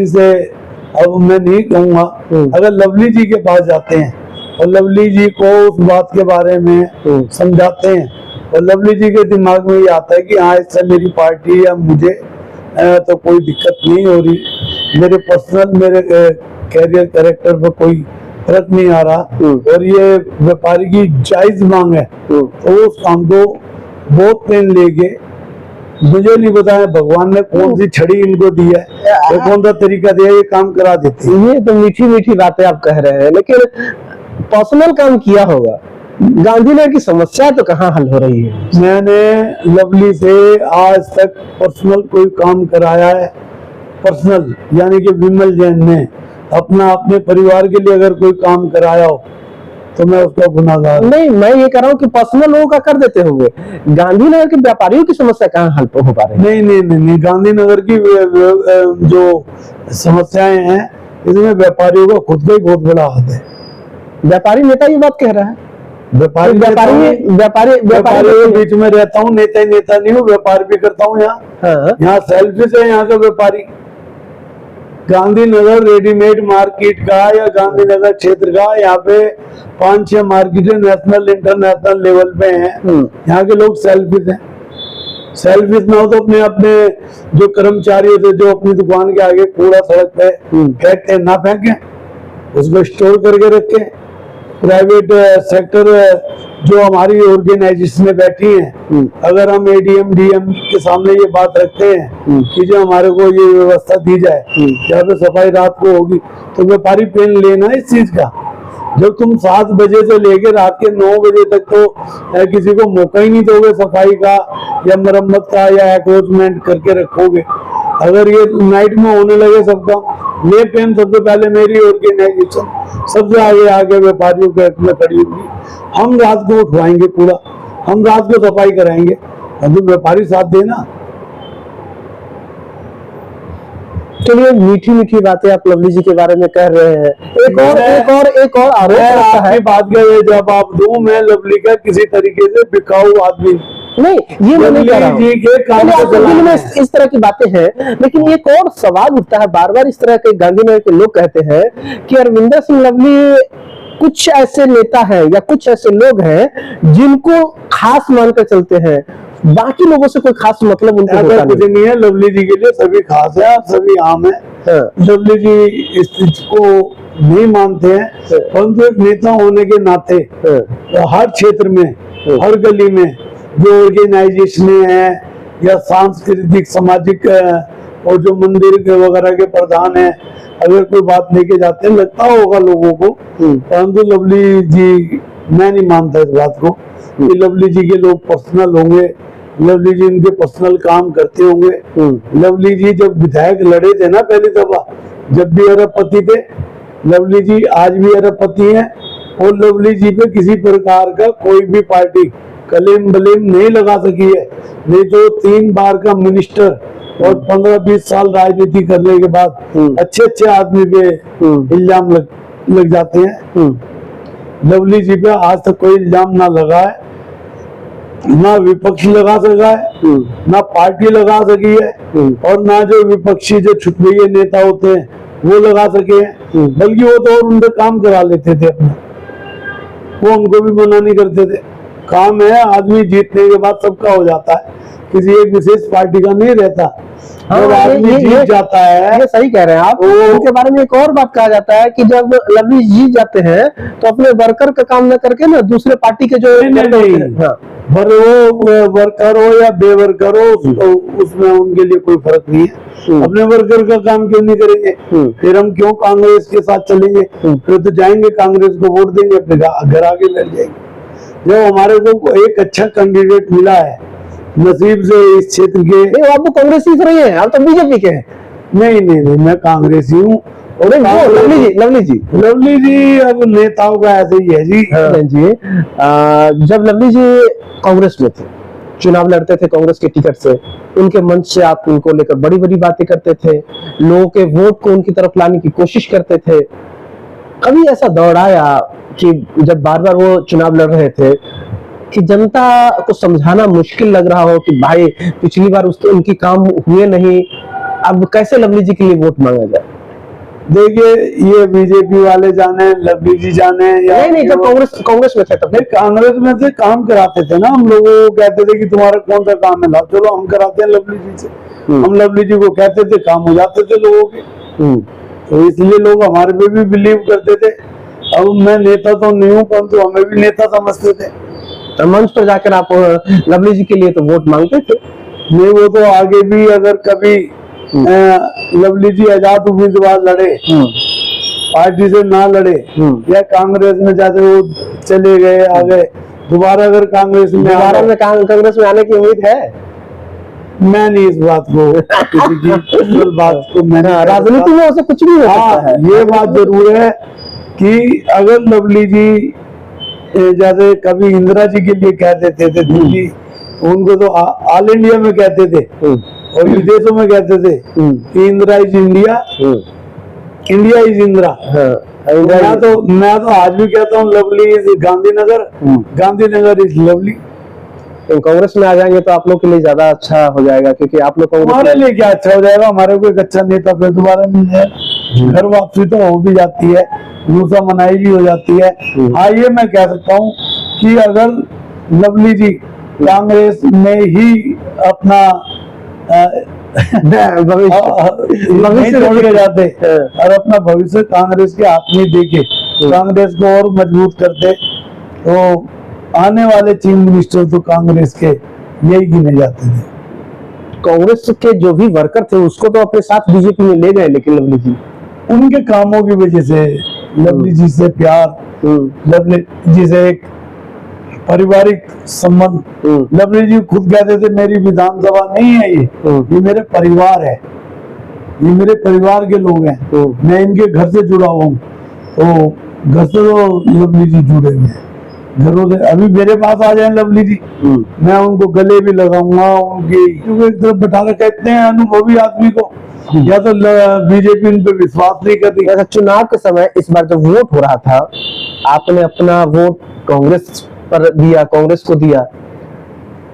से अब मैं नहीं कहूँगा, अगर लवली जी के पास जाते हैं और लवली जी को उस बात के बारे में समझाते हैं और लवली जी के दिमाग में ये आता है कि हाँ इससे मेरी पार्टी या मुझे तो कोई दिक्कत नहीं हो रही, मेरे पर्सनल मेरे कैरियर कैरेक्टर पर कोई फर्क नहीं आ रहा और ये व्यापारी की जायज मांग है, तो उस काम को बहुत पेन लेके, मुझे नहीं पता है भगवान ने कौन सी छड़ी इनको दी है, कौन सा तरीका दिया, ये काम करा देते हैं। ये तो मीठी मीठी बातें आप कह रहे हैं, लेकिन पर्सनल काम किया होगा, गांधीनगर की समस्या तो कहाँ हल हो रही है? मैंने लवली से आज तक पर्सनल कोई काम कराया है, पर्सनल यानी कि विमल जैन ने अपने परिवार के लिए अगर कोई काम कराया हो तो मैं उसका गुनाहगार नहीं। मैं ये कह रहा हूँ कि पर्सनल लोगों का कर देते होंगे, गांधीनगर के व्यापारियों की समस्या कहाँ हल हो पा रही है? नहीं, गांधीनगर की जो समस्याएं हैं इसमें व्यापारियों का खुद का ही बहुत बड़ा हाथ है। व्यापारी नेता ये बात कह रहा है, व्यापारी के बीच में रहता हूँ, नेता नहीं हूँ, व्यापार भी करता हूँ यहाँ। यहाँ सेल्फिश है यहाँ का व्यापारी। गांधीनगर रेडीमेड मार्केट का या गांधीनगर क्षेत्र का, यहाँ पे 5-6 मार्केटें नेशनल इंटरनेशनल लेवल पे हैं। यहाँ के लोग सेल्फिश हैं। सेल्फिश ना हो तो अपने जो कर्मचारी होते जो अपनी दुकान के आगे कूड़ा सड़क पे फेंकते ना फेंके, उसको स्टोर करके रखें। प्राइवेट सेक्टर जो हमारी ऑर्गेनाइजेशन बैठी हैं, अगर हम एडीएम डीएम के सामने ये बात रखते हैं कि जो हमारे को ये व्यवस्था दी जाए, यहाँ पे सफाई रात को होगी, तो व्यापारी पेन लेना इस चीज का। जब तुम 7 बजे से लेकर रात के 9 बजे तक तो किसी को मौका ही नहीं दोगे सफाई का या मरम्मत का या एक्रोचमेंट करके रखोगे, अगर ये नाइट में होने लगे सबका, ये पेन सबसे पहले मेरी ऑर्गेनाइजेशन सबसे आगे व्यापारियों के हक में खड़ी होगी। हम रात को उठवाएंगे कूड़ा, हम रात को सफाई कराएंगे, और जो व्यापारी साथ देना। चलिए, मीठी मीठी बातें आप लवली जी के बारे में कह रहे हैं। एक और आरोप है बात कर जब आप दूं, मैं लवली का किसी तरीके से बिकाऊ आदमी नहीं, ये मैं नहीं कह रहा हूं। में इस तरह की बातें हैं, लेकिन एक और सवाल उठता है बार बार, इस तरह के गांधीनगर के लोग कहते हैं कि अरविंदर सिंह लवली कुछ ऐसे नेता हैं या कुछ ऐसे लोग हैं जिनको खास मानकर चलते हैं, बाकी लोगों से कोई खास मतलब उनको होता कुछ नहीं है। लवली जी के लिए सभी खास है, सभी आम है। लवली जी इस चीज को नहीं मानते हैं, परंतु एक नेता होने के नाते हर क्षेत्र में, हर गली में जो ऑर्गेनाइजेशन है या सांस्कृतिक सामाजिक और जो मंदिर वगैरह के प्रधान है, अगर कोई बात लेके जाते हैं लगता होगा लोगों को, परंतु लवली जी, मैं नहीं मानता इस बात को कि लवली जी के लोग पर्सनल होंगे, लवली जी उनके पर्सनल काम करते होंगे। लवली जी जब विधायक लड़े थे ना पहली दफा, जब भी अरबपति थे, लवली जी आज भी अरबपति हैं और लवली जी पे किसी प्रकार का कोई भी पार्टी कलेम बलेम नहीं लगा सकी है। नहीं तो 3 बार का मिनिस्टर और 15-20 साल राजनीति करने के बाद अच्छे आदमी पे इल्जाम लग जाते हैं। लवली जी पे आज तक कोई इल्जाम ना लगा है, ना विपक्ष लगा सका है, ना पार्टी लगा सकी है, और ना जो विपक्षी जो छुटभैये नेता होते हैं वो लगा सके हैं। बल्कि वो तो और उनका काम करा लेते थे अपना, वो उनको भी मना नहीं करते थे। काम है, आदमी जीतने के बाद सबका हो जाता है, किसी एक विशेष पार्टी का नहीं रहता। जब आदमी जीत जाता है, ये सही कह रहे हैं आप। उनके बारे में एक और बात कहा जाता है कि जब लवली जीत जाते हैं तो अपने वर्कर का काम न करके ना दूसरे पार्टी के जो वो वर्कर हो या बेवर्कर हो, उसमें उनके लिए कोई फर्क नहीं है। अपने वर्कर का काम क्यों नहीं करेंगे? फिर हम क्यों कांग्रेस के साथ चलेंगे? फिर तो जाएंगे कांग्रेस को वोट देंगे, अपने घर आगे बैठ जाएंगे। जब हमारे को एक अच्छा कैंडिडेट मिला है नसीब से इस क्षेत्र के, आप तो कांग्रेसी रही है, आप तो बीजेपी के हैं। नहीं, मैं कांग्रेसी हूँ। और लवली जी अब नेताओं का ऐसे ही है जी। जब लवली जी कांग्रेस में थे, चुनाव लड़ते थे कांग्रेस के टिकट से, उनके मंच से आप उनको लेकर बड़ी बड़ी बातें करते थे, लोगों के वोट को उनकी तरफ लाने की कोशिश करते थे। कभी ऐसा दौर आया कि जब बार बार वो चुनाव लड़ रहे थे कि जनता को समझाना मुश्किल लग रहा हो कि भाई पिछली बार उनकी काम हुए नहीं, अब कैसे लवली जी के लिए वोट मांगा जाए? देखिए, ये बीजेपी वाले जाने, लवली जी जाने, या नहीं, जब कांग्रेस में थे तब। नहीं, कांग्रेस में से काम कराते थे ना, हम लोगों को कहते थे कि तुम्हारा कौन सा काम है, लाओ, चलो हम कराते हैं लवली जी से। हम लवली जी को कहते थे, काम हो जाते थे लोगों के। तो इसलिए लोग हमारे पे भी बिलीव करते थे। अब मैं नेता तो नहीं हूँ, परंतु हमें भी नेता समझते थे। तो मंच पर जाकर आप लवली जी के लिए तो वोट मांगते थे? नहीं, वो तो आगे भी अगर कभी लवली जी आजाद उम्मीदवार लड़े, पार्टी से ना लड़े, या कांग्रेस में जाते वो चले गए आगे, दोबारा अगर कांग्रेस में कांग्रेस में आने की उम्मीद है? मैं नहीं इस बात को किसी की बात को मैं राजनीति में ऐसा कुछ नहीं हो सकता है। ये बात जरूर है कि अगर लवली जी जैसे कभी इंदिरा जी के लिए कह देते थे दिल्ली, उनको तो ऑल इंडिया में कहते थे और विदेशों में कहते थे कि Indira is India, India is Indira. मैं तो आज भी कहता हूँ lovely is Gandhinagar, Gandhinagar is lovely. तो कांग्रेस में आ जाएंगे तो आप लोग के लिए ज्यादा अच्छा हो जाएगा, क्योंकि आप लोग हमारे लिए क्या अच्छा हो जाएगा, हमारे को एक अच्छा नेता फिर दोबारा मिल जाएगा, घर वापसी तो हो भी जाती है, दूसरा मनाई भी हो जाती है। हाँ, ये मैं कह सकता हूँ कि अगर लवली जी कांग्रेस में ही अपना भविष्य छोड़ के जाते और अपना भविष्य कांग्रेस के हाथ में देके कांग्रेस को और मजबूत करते, तो आने वाले चीफ मिनिस्टर तो कांग्रेस के यही गिने जाते थे। कांग्रेस के जो भी वर्कर थे उसको तो अपने साथ बीजेपी में ले गए, लेकिन लवली जी उनके कामों की वजह से, लवली जी से प्यार, लवली जी से एक पारिवारिक संबंध, लवली जी खुद कहते थे मेरी विधानसभा नहीं है ये मेरे परिवार है, ये मेरे परिवार के लोग हैं, मैं इनके घर से जुड़ा हुआ हूँ। तो घर से तो लवली जी जुड़े हुए हैं, घरों से। अभी मेरे पास आ जाए लवली जी, मैं उनको गले भी लगाऊंगा उनकी, क्योंकि एक तरफ बैठा रखा इतने अनुभवी आदमी को, या तो बीजेपी उन पर विश्वास नहीं करती। ऐसा चुनाव के समय इस बार जब वोट हो रहा था, आपने अपना वोट कांग्रेस पर दिया, कांग्रेस को दिया,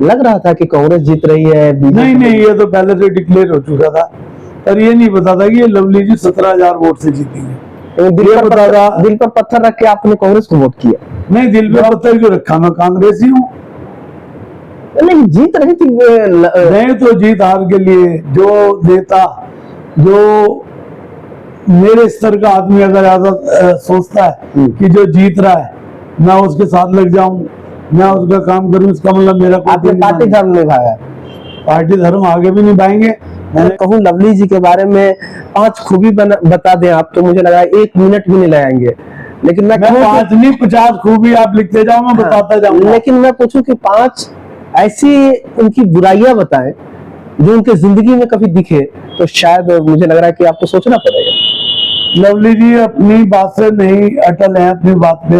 लग रहा था कि कांग्रेस जीत रही है? नहीं, ये तो पहले से डिक्लेयर हो चुका था, पर ये नहीं पता था कि ये लवली जी 17,000 वोट से जीती है। दिल पर पत्थर रख के आपने कांग्रेस को वोट किया? नहीं, दिल पे पत्थर क्यों रखा, मैं कांग्रेस ही हूँ। नहीं, जीत रही थी नहीं, तो जीत हार के लिए जो नेता, जो मेरे स्तर का आदमी अगर ऐसा सोचता है कि जो जीत रहा है मैं उसके साथ लग जाऊं, मैं उसका काम करूं, इसका मतलब मेरा आपने पार्टी धर्म निभाया? पार्टी धर्म आगे भी निभाएंगे। मैं कहूँ लवली जी के बारे में 5 खूबी बता दें आप, तो मुझे लगा 1 मिनट भी नहीं लगाएंगे, लेकिन मैं 5 नहीं 50 खूबी आप लिखते जाओ, मैं बताता जाऊंगा। लेकिन मैं पूछूं कि 5 ऐसी उनकी बुराइयां बताएं जो उनके जिंदगी में कभी दिखे, तो शायद मुझे लग रहा है कि आपको सोचना पड़ेगा। लवली जी अपनी बात से नहीं अटल हैं, अपनी बात पे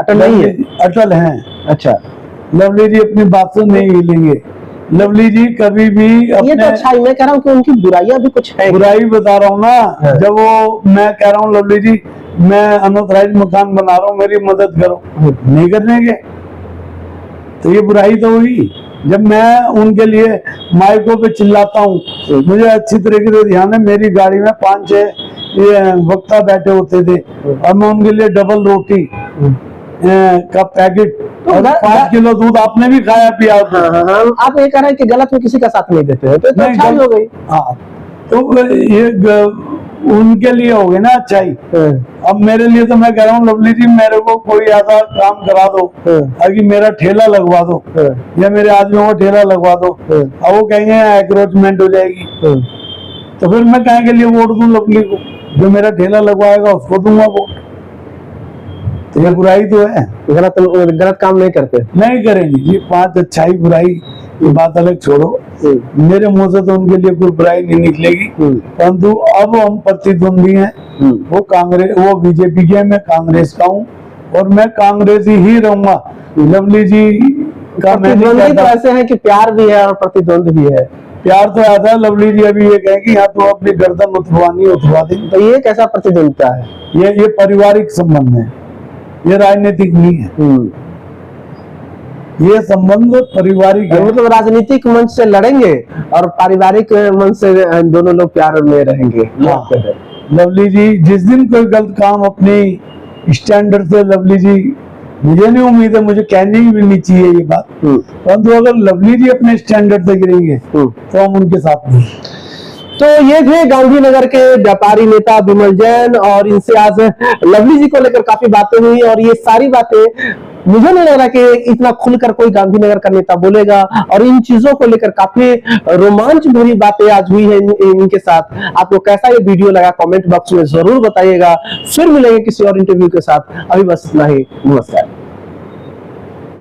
अटल नहीं है? अटल हैं। अच्छा, लवली जी अपनी बात से नहीं हिलेंगे। लवली जी कभी भी ये तो अच्छा, मैं कह रहा हूँ कि उनकी बुराइयां भी कुछ है। बुराई बता रहा हूँ ना, जब वो मैं कह रहा हूँ लवली जी मैं अनऑथराइज्ड मकान बना रहा हूँ, मेरी मदद करो, नहीं करने के, तो ये बुराई तो हुई। जब मैं उनके लिए माइकों पे चिल्लाता हूँ, मुझे अच्छी तरीके से ध्यान है, मेरी गाड़ी में 5-6 वक्ता बैठे होते थे और मैं उनके लिए डबल रोटी का पैकेट और 5 किलो दूध आपने भी खाया पिया। हाँ, आप ये कह रहे हैं कि गलत में किसी का साथ नहीं देते हैं, तो अच्छाई हो गई। हाँ, तो ये उनके लिए हो गई ना अच्छाई। अब मेरे लिए तो मैं कह रहा हूँ लवली जी मेरे को कोई ऐसा काम करा दो ताकि मेरा ठेला लगवा दो, या मेरे आदमियों को ठेला लगवा दो, अब वो कहेंगे एंक्रोचमेंट हो जाएगी, तो फिर मैं कहे के लिए वोट दूं लवली को? जो मेरा ठेला लगवाएगा उसको दूंगा वोट। तो ये बुराई तो है, गलत काम नहीं करते, नहीं करेंगे जी। 5 अच्छाई बुराई ये बात अलग छोड़ो, मेरे मुंह से तो उनके लिए कोई बुराई नहीं निकलेगी, परंतु अब हम प्रतिद्वंदी हैं, वो कांग्रेस, वो बीजेपी के, मैं कांग्रेस का हूँ और मैं कांग्रेस ही रहूंगा। लवली जी का प्रतिद्वंदी तो ऐसे है कि प्यार भी है और प्रतिद्वंद भी है। प्यार तो ऐसा है, लवली जी अभी ये कहेंगे यहाँ तो अपनी गर्दन उठवा देंगे, तो ये कैसा प्रतिद्वंदिता है? ये पारिवारिक संबंध है, ये राजनीतिक नहीं है। ये संबंध पारिवारिक है। मतलब राजनीतिक मंच से लड़ेंगे और पारिवारिक मंच से दोनों लोग प्यार में रहेंगे। हाँ। लवली जी जिस दिन कोई गलत काम अपनी स्टैंडर्ड से, लवली जी मुझे नहीं उम्मीद है, मुझे कहनी भी नहीं चाहिए ये बात, परंतु अगर लवली जी अपने स्टैंडर्ड से गिरेंगे तो हम उनके साथ नहीं। तो ये थे गांधीनगर के व्यापारी नेता विमल जैन, और इनसे आज लवली जी को लेकर काफी बातें हुई, और ये सारी बातें मुझे नहीं लग रहा कि इतना खुलकर कोई गांधीनगर का नेता बोलेगा, और इन चीजों को लेकर काफी रोमांच भरी बातें आज हुई है इनके साथ। आपको कैसा ये वीडियो लगा कमेंट बॉक्स में जरूर बताइएगा। फिर मिलेंगे किसी और इंटरव्यू के साथ। अभी बस इतना ही, नमस्कार।